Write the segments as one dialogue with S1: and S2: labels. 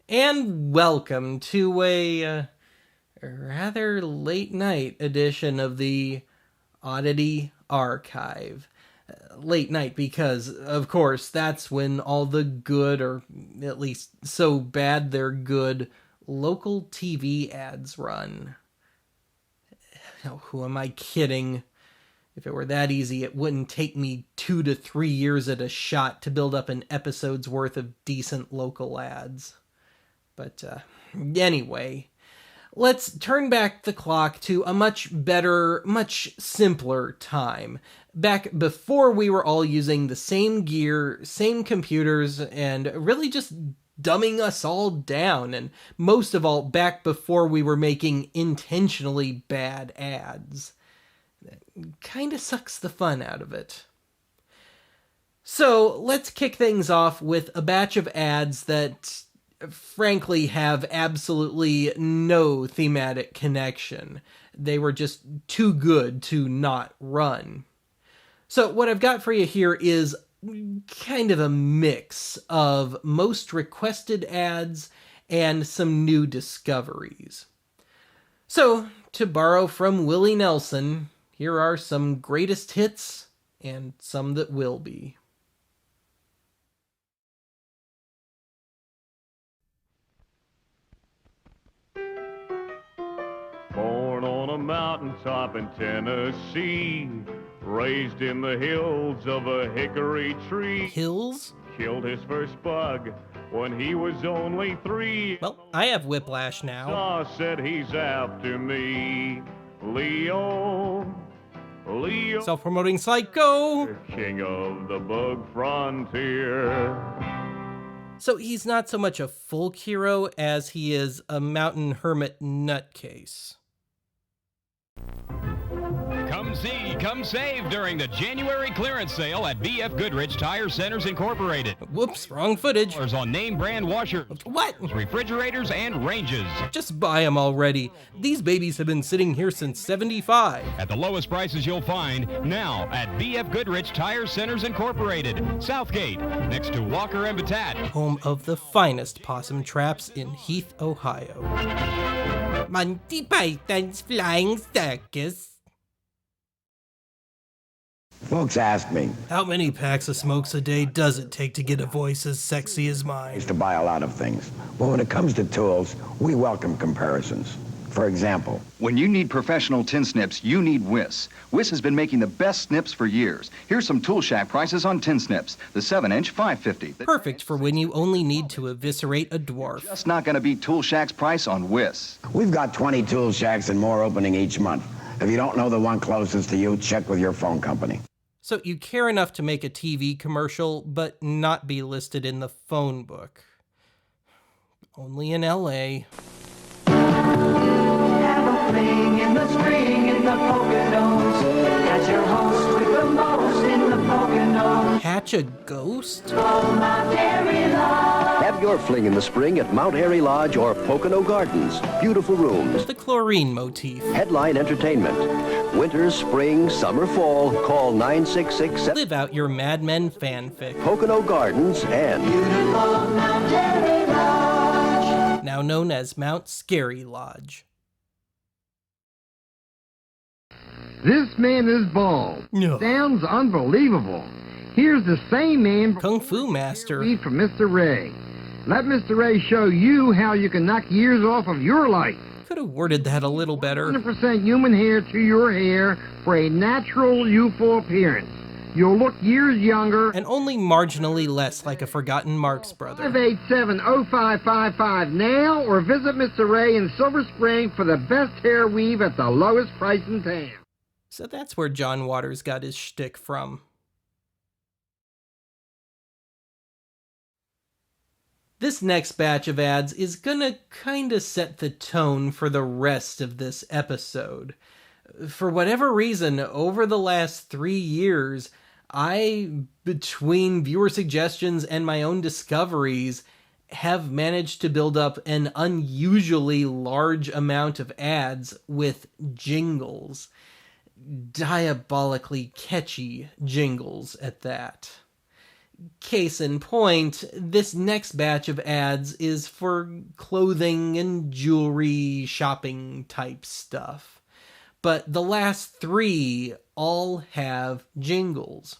S1: and welcome to a rather late night edition of the Oddity Archive. Late night because, of course, that's when all the good, or at least so bad they're good, local TV ads run. Oh, who am I kidding? If it were that easy, it wouldn't take me 2 to 3 years at a shot to build up an episode's worth of decent local ads. But anyway, let's turn back the clock to a much better, much simpler time. Back before we were all using the same gear, same computers, and really just dumbing us all down. And most of all, back before we were making intentionally bad ads. Kinda sucks the fun out of it. So let's kick things off with a batch of ads that frankly have absolutely no thematic connection. They were just too good to not run. So what I've got for you here is kind of a mix of most requested ads and some new discoveries. So, to borrow from Willie Nelson, here are some greatest hits and some that will be.
S2: Born on a mountaintop in Tennessee, raised in the hills of a hickory tree.
S1: Hills?
S2: Killed his first bug when he was only 3.
S1: Well, I have whiplash now.
S2: Saw said he's after me. Leo.
S1: Self-promoting psycho.
S2: King of the bug frontier.
S1: So he's not so much a folk hero as he is a mountain hermit nutcase.
S3: Come see, come save during the January clearance sale at B.F. Goodrich Tire Centers Incorporated.
S1: Whoops, wrong footage.
S3: On name brand washers,
S1: What?
S3: refrigerators, and ranges.
S1: Just buy them already. These babies have been sitting here since '75.
S3: At the lowest prices you'll find now at B.F. Goodrich Tire Centers Incorporated, Southgate, next to Walker and Batat.
S1: Home of the finest possum traps in Heath, Ohio. Monty Python's Flying Circus.
S4: Folks ask me,
S1: How many packs of smokes a day does it take to get a voice as sexy as
S4: I
S1: mine?
S4: used to buy a lot of things. But when it comes to tools, we welcome comparisons. For example,
S5: When you need professional tin snips, you need Wiss. Wiss has been making the best snips for years. Here's some Tool Shack prices on tin snips. The 7-inch, $5.50. The
S1: Perfect for when you only need to eviscerate a dwarf.
S5: Just not going to beat Tool Shack's price on Wiss.
S4: we've got 20 tool shacks and more opening each month. If you don't know the one closest to you, check with your phone company.
S1: So you care enough to make a TV commercial, but not be listed in the phone book. Only in LA.
S6: Have a fling in the spring in the Poconos. Catch your host with the most in the Poconos.
S1: Catch a ghost?
S6: Oh, Mount Airy Lodge.
S7: Have your fling in the spring at Mount Airy Lodge or Pocono Gardens. Beautiful rooms.
S1: The chlorine motif.
S7: Headline entertainment. Winter, spring, summer, fall. Call 966
S1: Live out your Mad Men fanfic.
S7: Pocono Gardens and
S6: Beautiful Mount Airy Lodge.
S1: Now known as Mount Scary Lodge.
S8: This man is bald.
S1: No.
S8: Sounds unbelievable. Here's the same man
S1: Kung Fu Master.
S8: read from Mr. Ray. Let Mr. Ray show you how you can knock years off of your life.
S1: Could have worded that a little better.
S8: 100% human hair to your hair for a natural, youthful appearance. You'll look years younger.
S1: And only marginally less like a forgotten Marx brother.
S8: 587-0555 now, or visit Mr. Ray in Silver Spring for the best hair weave at the lowest price in town.
S1: So that's where John Waters got his shtick from. This next batch of ads is gonna kinda set the tone for the rest of this episode. For whatever reason, over the last 3 years, between viewer suggestions and my own discoveries, have managed to build up an unusually large amount of ads with jingles. Diabolically catchy jingles at that. Case in point, this next batch of ads is for clothing and jewelry shopping type stuff. But the last 3 all have jingles.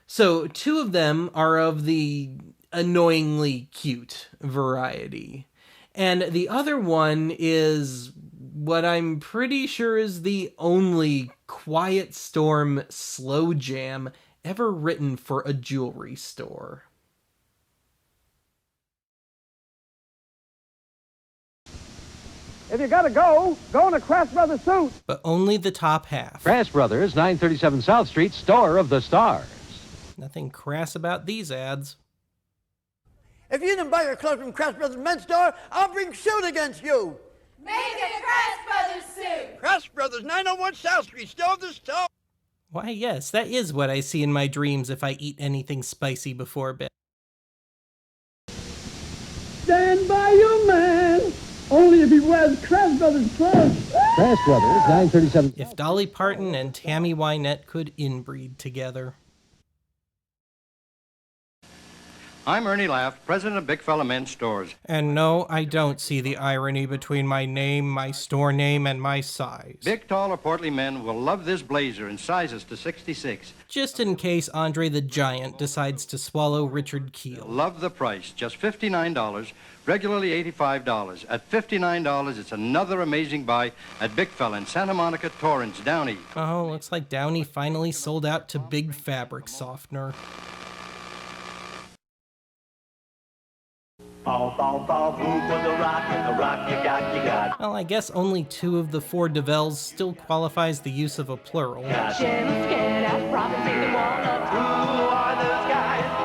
S1: So 2 of them are of the annoyingly cute variety. And the other one is what I'm pretty sure is the only Quiet Storm slow jam ever written for a jewelry store.
S9: If you gotta go, go in a Crash Brothers suit.
S1: But only the top half.
S10: Crash Brothers, 937 South Street, store of the stars.
S1: Nothing crass about these ads.
S11: If you didn't buy your clothes from Crash Brothers Men's Store, I'll bring suit against you.
S12: Make a Crash Brothers suit.
S11: Crash Brothers, 901 South Street, store of the stars.
S1: Why, yes, that is what I see in my dreams if I eat anything spicy before bed.
S9: Stand by your man. Only if he wears Crash Brothers clothes.
S10: Crash Brothers, 937.
S1: If Dolly Parton and Tammy Wynette could inbreed together.
S13: I'm Ernie Laff, president of Big Fella Men's Stores.
S1: And no, I don't see the irony between my name, my store name, and my size.
S13: Big, tall, or portly men will love this blazer in sizes to 66.
S1: Just in case Andre the Giant decides to swallow Richard Keel.
S13: Love the price, just $59, regularly $85. At $59, it's another amazing buy at Big Fella in Santa Monica, Torrance, Downey.
S1: Oh, looks like Downey finally sold out to big fabric softener. Well, I guess only 2 of the 4 DeVelles still qualifies the use of a plural.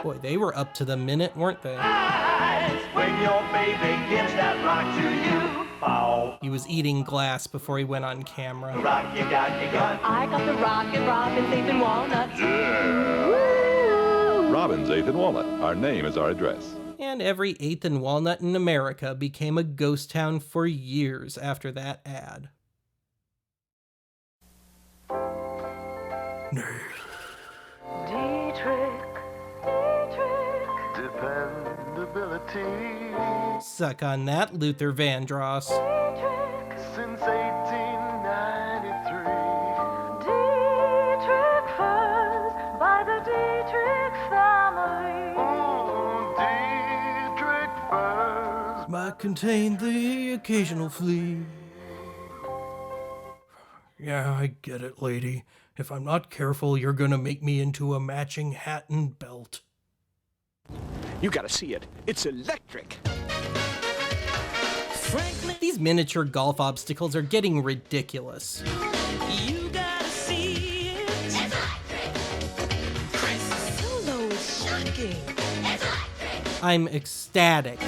S1: Boy, they were up to the minute, weren't they?
S6: When your baby gives that rock to you.
S1: He was eating glass before he went on camera.
S6: Rock you got.
S12: I got the rocket, Robin's 8th and Walnut.
S14: Yeah. Robin's 8th and Walnut. Our name is our address.
S1: And every 8th and Walnut in America became a ghost town for years after that ad.
S6: Dependability.
S1: Suck on that, Luther Vandross.
S6: Since 1893.
S12: Dietrich furs by the Dietrich family.
S6: Oh, Dietrich furs.
S1: Might contain the occasional flea. Yeah, I get it, lady. If I'm not careful, you're gonna make me into a matching hat and belt.
S15: You gotta see it. It's electric.
S1: These miniature golf obstacles are getting ridiculous.
S6: You gotta see it. It's electric. Chris Solo is shocking. It's electric.
S1: I'm ecstatic.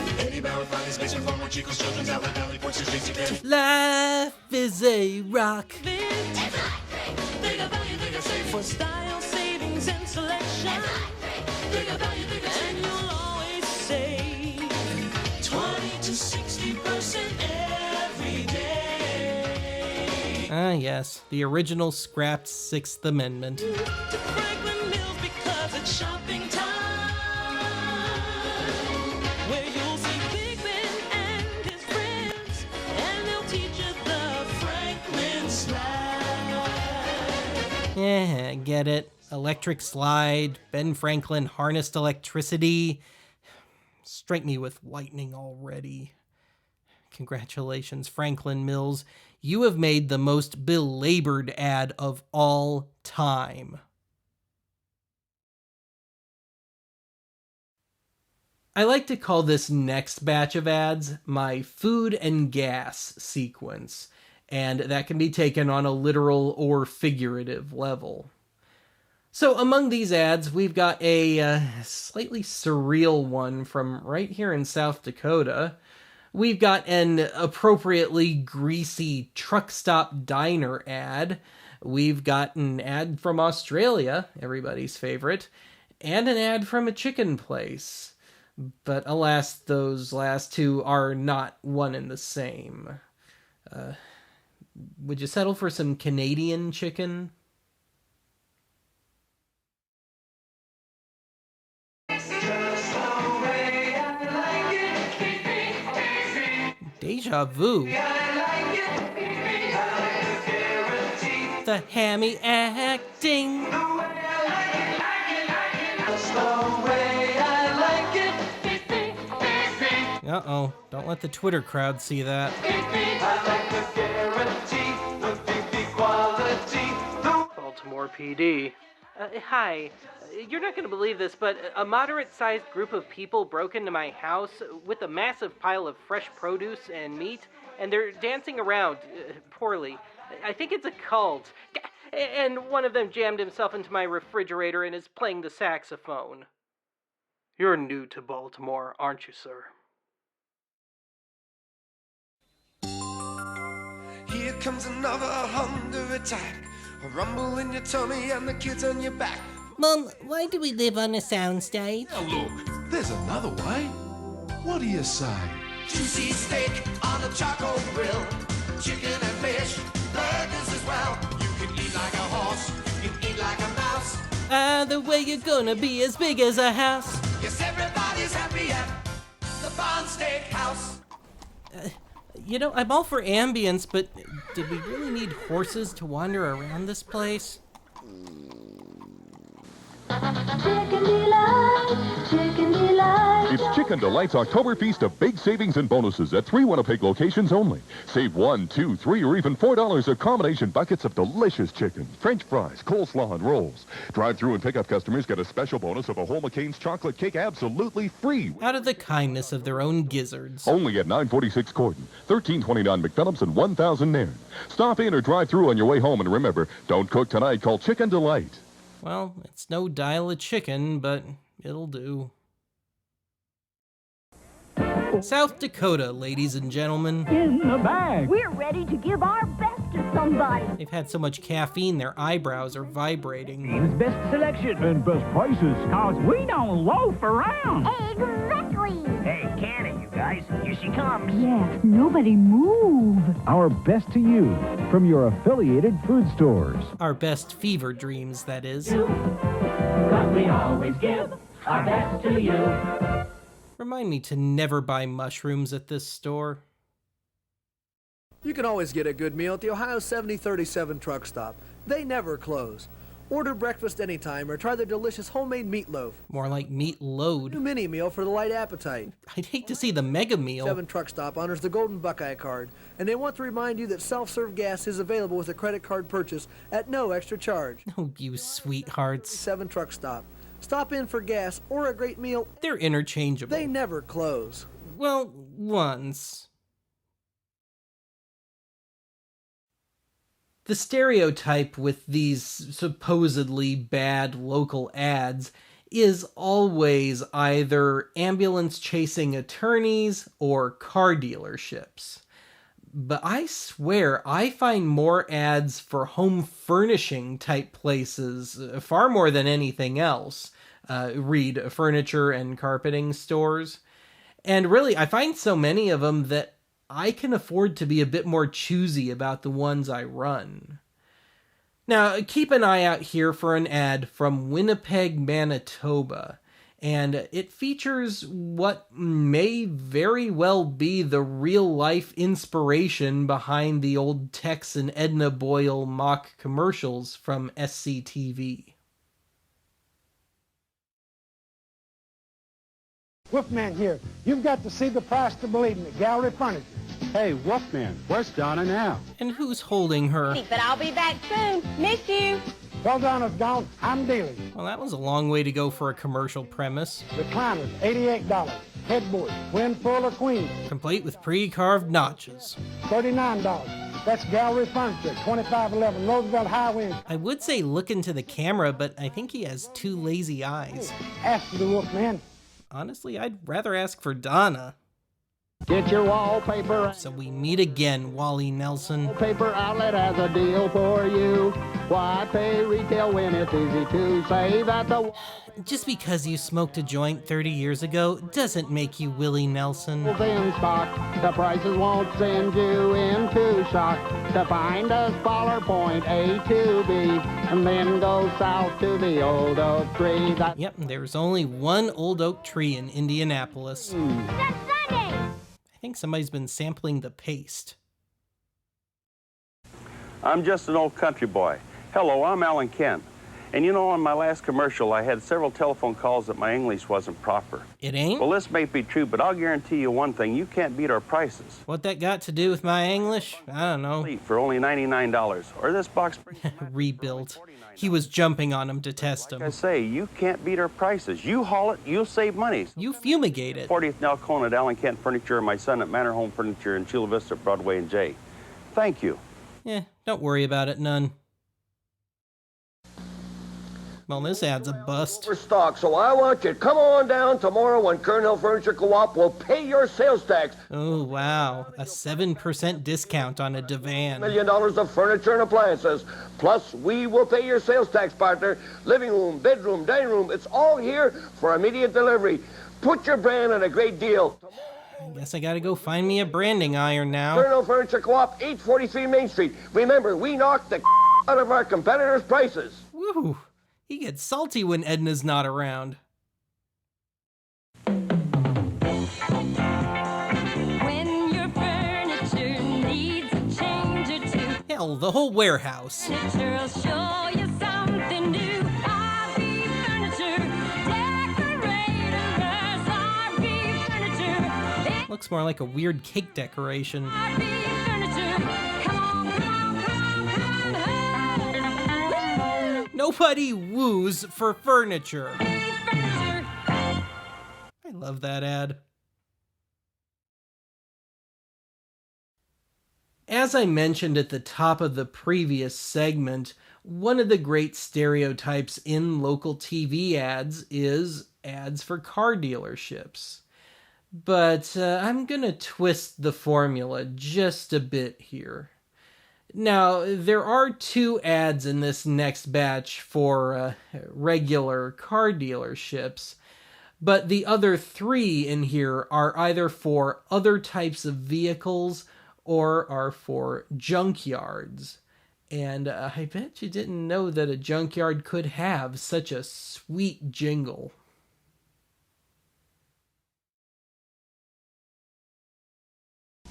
S1: Life is a rock.
S6: It's electric. Bigger value, bigger savings. For style savings and selection. Bigger value, bigger savings. And you'll always save 20 to 60% every day.
S1: Ah, yes, the original scrapped 6th Amendment.
S6: To Franklin Mills because it's shopping time. Where you'll see Big Ben and his friends. And they'll teach you the Franklin slide.
S1: Yeah, get it. Electric slide, Ben Franklin harnessed electricity. Strike me with lightning already. Congratulations, Franklin Mills. You have made the most belabored ad of all time. I like to call this next batch of ads my food and gas sequence, and that can be taken on a literal or figurative level. So among these ads, we've got a slightly surreal one from right here in South Dakota. We've got an appropriately greasy truck stop diner ad. We've got an ad from Australia, everybody's favorite, and an ad from a chicken place. But alas, those last 2 are not one and the same. Would you settle for some Canadian chicken? deja vu. The hammy acting. Uh-oh, don't let the Twitter crowd see that.
S16: Baltimore PD. Hi. You're not going to believe this, but a moderate-sized group of people broke into my house with a massive pile of fresh produce and meat, and they're dancing around poorly. I think it's a cult. And one of them jammed himself into my refrigerator and is playing the saxophone. You're new to Baltimore, aren't you, sir?
S6: Here comes another hunger attack. A rumble in your tummy and the kids on your back.
S1: Mom, why do we live on a soundstage?
S17: Now look, there's another way. What do you say?
S6: Juicy steak on a charcoal grill. Chicken and fish, burgers as well. You can eat like a horse, you can eat like a mouse.
S1: Either way, you're gonna be as big as a house.
S6: Yes, everybody's happy at the Barn Steakhouse.
S1: You know, I'm all for ambience, but did we really need horses to wander around this place?
S12: Chicken Delight, Chicken Delight.
S14: It's Chicken Delight's October feast of big savings and bonuses at 3 Winnipeg locations only. Save $1, $2, $3, or even $4 a combination buckets of delicious chicken, French fries, coleslaw, and rolls. Drive-through and pickup customers get a special bonus of a whole McCain's chocolate cake absolutely free.
S1: Out of the kindness of their own gizzards.
S14: Only at 946 Corden, 1329 McPhillips, and 1000 Nairn. Stop in or drive through on your way home, and remember, don't cook tonight. Call Chicken Delight.
S1: Well, it's no dial a chicken, but it'll do. South Dakota, ladies and gentlemen.
S18: In the bag.
S12: We're ready to give our best to somebody.
S1: They've had so much caffeine, their eyebrows are vibrating.
S18: Best selection and best prices, cause we don't loaf around.
S12: Exactly.
S18: Hey, Cannon, you guys, here she comes.
S12: Yes, nobody move.
S10: Our best to you from your affiliated food stores.
S1: Our best fever dreams, that is.
S18: Cause we always give our best to you.
S1: Remind me to never buy mushrooms at this store.
S19: You can always get a good meal at the Ohio 7037 truck stop. They never close. Order breakfast anytime or try their delicious homemade meatloaf.
S1: More like meat load.
S19: New mini meal for the light appetite.
S1: I'd hate to see the mega meal.
S19: 7 Truck Stop honors the Golden Buckeye card, and they want to remind you that self-serve gas is available with a credit card purchase at no extra charge.
S1: Oh, you sweethearts.
S19: 7 Truck Stop. Stop in for gas or a great meal.
S1: They're interchangeable.
S19: They never close.
S1: Well, once. The stereotype with these supposedly bad local ads is always either ambulance chasing attorneys or car dealerships. But I swear I find more ads for home furnishing type places, far more than anything else. Read furniture and carpeting stores. And really, I find so many of them that I can afford to be a bit more choosy about the ones I run. Now, keep an eye out here for an ad from Winnipeg, Manitoba, and it features what may very well be the real-life inspiration behind the old Tex and Edna Boyle mock commercials from SCTV.
S8: Wolfman here. You've got to see the price to believe in it. Gallery Furniture.
S10: Hey, Wolfman, where's Donna now?
S1: And who's holding her?
S12: But I'll be back soon. Miss you.
S8: Well, Donna's gone. I'm dealing.
S1: Well, that was a long way to go for a commercial premise.
S8: Recliners, $88. Headboard, twin, full, or queen,
S1: Complete with pre-carved notches.
S8: $39. That's Gallery Furniture, 2511 Roosevelt Highway.
S1: I would say look into the camera, but I think he has two lazy eyes.
S8: Ask for the Wolfman.
S1: Honestly, I'd rather ask for Donna.
S10: Get your wallpaper.
S1: So we meet again, Wally Nelson.
S10: Paper Outlet has a deal for you. Why pay retail when it's easy to save at the...
S1: Just because you smoked a joint 30 years ago doesn't make you Willie Nelson.
S10: In stock, the prices won't send you into shock. To find a smaller point A to B, and then go south to the old oak tree.
S1: Yep, there's only one old oak tree in Indianapolis.
S12: That's Sunday.
S1: I think somebody's been sampling the paste.
S20: I'm just an old country boy. Hello, I'm Alan Kent. And you know, on my last commercial, I had several telephone calls that my English wasn't proper.
S1: It ain't?
S20: Well, this may be true, but I'll guarantee you one thing. You can't beat our prices.
S1: What that got to do with my English? I don't know.
S20: For only $99. Or this box brings
S1: rebuilt. He was jumping on him to test him.
S20: Like I say, you can't beat our prices. You haul it, you'll save money.
S1: You fumigate it.
S20: 40th and Alcona at Alan Kent Furniture, and my son at Manor Home Furniture in Chula Vista, Broadway and J. Thank you.
S1: Yeah, don't worry about it none. Well, this ad's a bust.
S7: Overstock, so I want you to come on down tomorrow when Kernhill Furniture Co-op will pay your sales tax.
S1: Oh, wow. A 7% discount on a divan.
S7: $1 million of furniture and appliances. Plus, we will pay your sales tax, partner. Living room, bedroom, dining room, it's all here for immediate delivery. Put your brand on a great deal.
S1: I guess I gotta go find me a branding iron now.
S7: Kernhill Furniture Co-op, 843 Main Street. Remember, we knocked the out of our competitors' prices.
S1: Woo! He gets salty when Edna's not around.
S6: When your furniture needs a change or two,
S1: Hell, the whole warehouse.
S6: furniture'll show you something new. RV Furniture, decorators, RV Furniture.
S1: Looks more like a weird cake decoration.
S6: RV Furniture, come on, come on, come on, come on.
S1: Nobody woos for furniture. I love that ad. As I mentioned at the top of the previous segment, one of the great stereotypes in local TV ads is ads for car dealerships. But I'm gonna twist the formula just a bit here. Now, there are 2 ads in this next batch for regular car dealerships, but the other 3 in here are either for other types of vehicles or are for junkyards. And I bet you didn't know that a junkyard could have such a sweet jingle.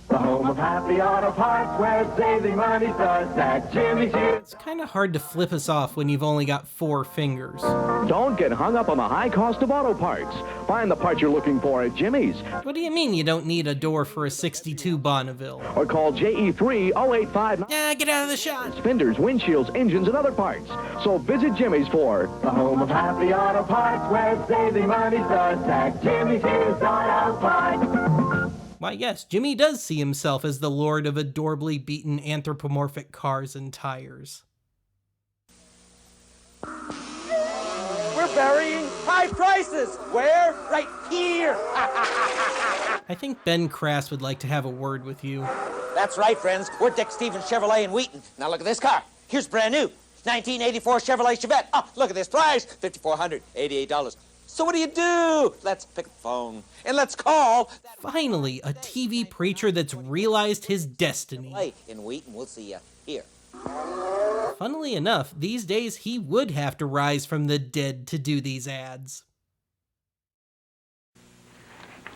S18: The home of happy auto parts, where saving money starts at Jimmy's Used.
S1: It's kind of hard to flip us off when you've only got 4 fingers.
S21: Don't get hung up on the high cost of auto parts. Find the part you're looking for at Jimmy's.
S1: What do you mean you don't need a door for a 62 Bonneville?
S21: Or call JE3-0859.
S1: Yeah, get out of the shot.
S21: Fenders, windshields, engines, and other parts. So visit Jimmy's for
S18: The home of happy auto parts, where saving money starts at Jimmy's Used Auto Parts.
S1: Why, yes, Jimmy does see himself as the lord of adorably beaten anthropomorphic cars and tires.
S11: We're burying high prices. Where? Right here.
S1: I think Ben Crass would like to have a word with you.
S11: That's right, friends. We're Dick Stevens Chevrolet in Wheaton. Now look at this car. Here's brand new. 1984 Chevrolet Chevette. Oh, look at this price. $5,488. So what do? Let's pick up the phone and let's call.
S1: Finally, a TV preacher that's realized his destiny.
S11: In Wheaton, we'll see you here.
S1: Funnily enough, these days he would have to rise from the dead to do these ads.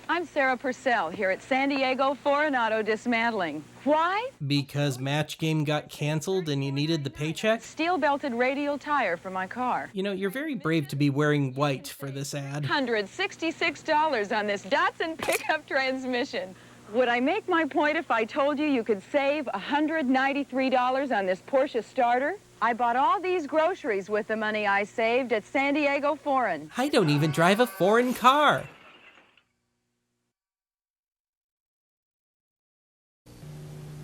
S22: I'm Sarah Purcell here at San Diego Foreign Auto Dismantling. Why?
S1: Because Match Game got canceled and you needed the paycheck?
S22: Steel-belted radial tire for my car.
S1: You know, you're very brave to be wearing white for this ad.
S22: $166 on this Datsun pickup transmission. Would I make my point if I told you could save $193 on this Porsche starter? I bought all these groceries with the money I saved at San Diego Foreign.
S1: I don't even drive a foreign car.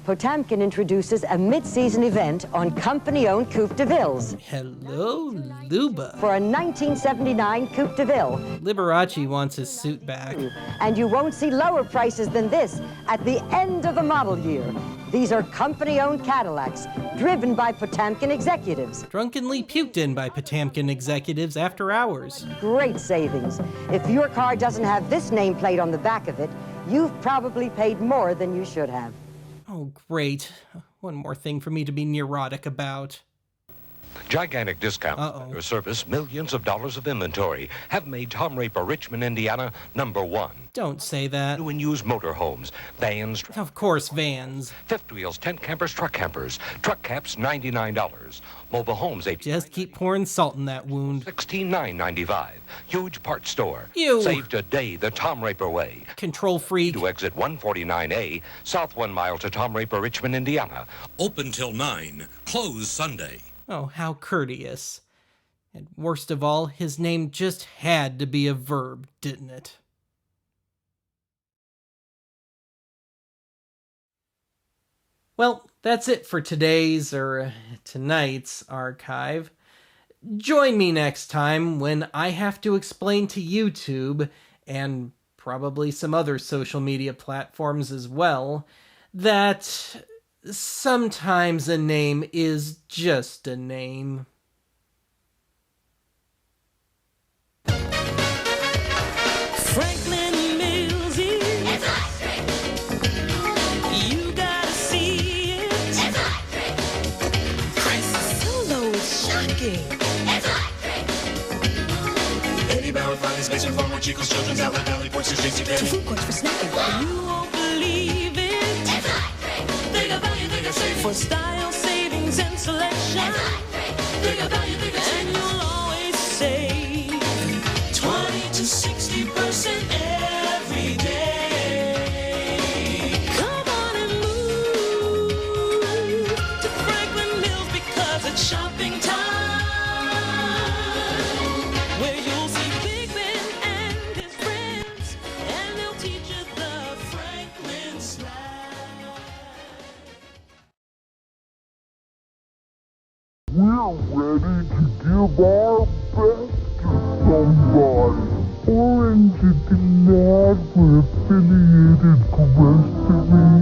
S23: Potamkin introduces a mid-season event on company-owned Coupe de Villes.
S1: Hello, Luba.
S23: For a 1979 Coupe de Ville.
S1: Liberace wants his suit back.
S23: And you won't see lower prices than this at the end of the model year. These are company-owned Cadillacs, driven by Potamkin executives.
S1: Drunkenly puked in by Potamkin executives after hours.
S23: Great savings. If your car doesn't have this nameplate on the back of it, you've probably paid more than you should have.
S1: Oh, great. One more thing for me to be neurotic about.
S2: Gigantic discount. Your service, millions of dollars of inventory have made Tom Raper, Richmond, Indiana, #1.
S1: Don't say that.
S2: New and used motorhomes, vans.
S1: Of course, vans.
S2: Fifth wheels, tent campers, truck campers. Truck caps, $99. Mobile homes,
S1: Just keep pouring salt in that wound.
S2: $16,995. Huge parts store.
S1: You.
S2: Save today the Tom Raper way.
S1: Control freak.
S2: To exit 149A, south 1 mile to Tom Raper, Richmond, Indiana.
S3: Open till 9, closed Sunday.
S1: Oh, how courteous. And worst of all, his name just had to be a verb, didn't it? Well, that's it for tonight's archive. Join me next time when I have to explain to YouTube, and probably some other social media platforms as well, that sometimes a name is just a name.
S6: Franklin Mills is electric. You gotta see it. It's electric. Christ's solo is shocking. It's electric.
S18: Eddie Bauer finally space and fun with Chico's Children's Outlet, Valley Ports, JC Penney.
S6: To food courts for snacking. You won't believe it. It's electric. Bigger value, bigger savings. For style, savings, and selection. It's electric. Bigger value, bigger savings. And you'll always save 20 to 60% every day. Come on and move to Franklin Mills because it's shopping time, where you'll see Big Ben and his friends, and they'll teach you the Franklin slang.
S18: We're ready to give our best to somebody. Orange is mad for affiliated grocery.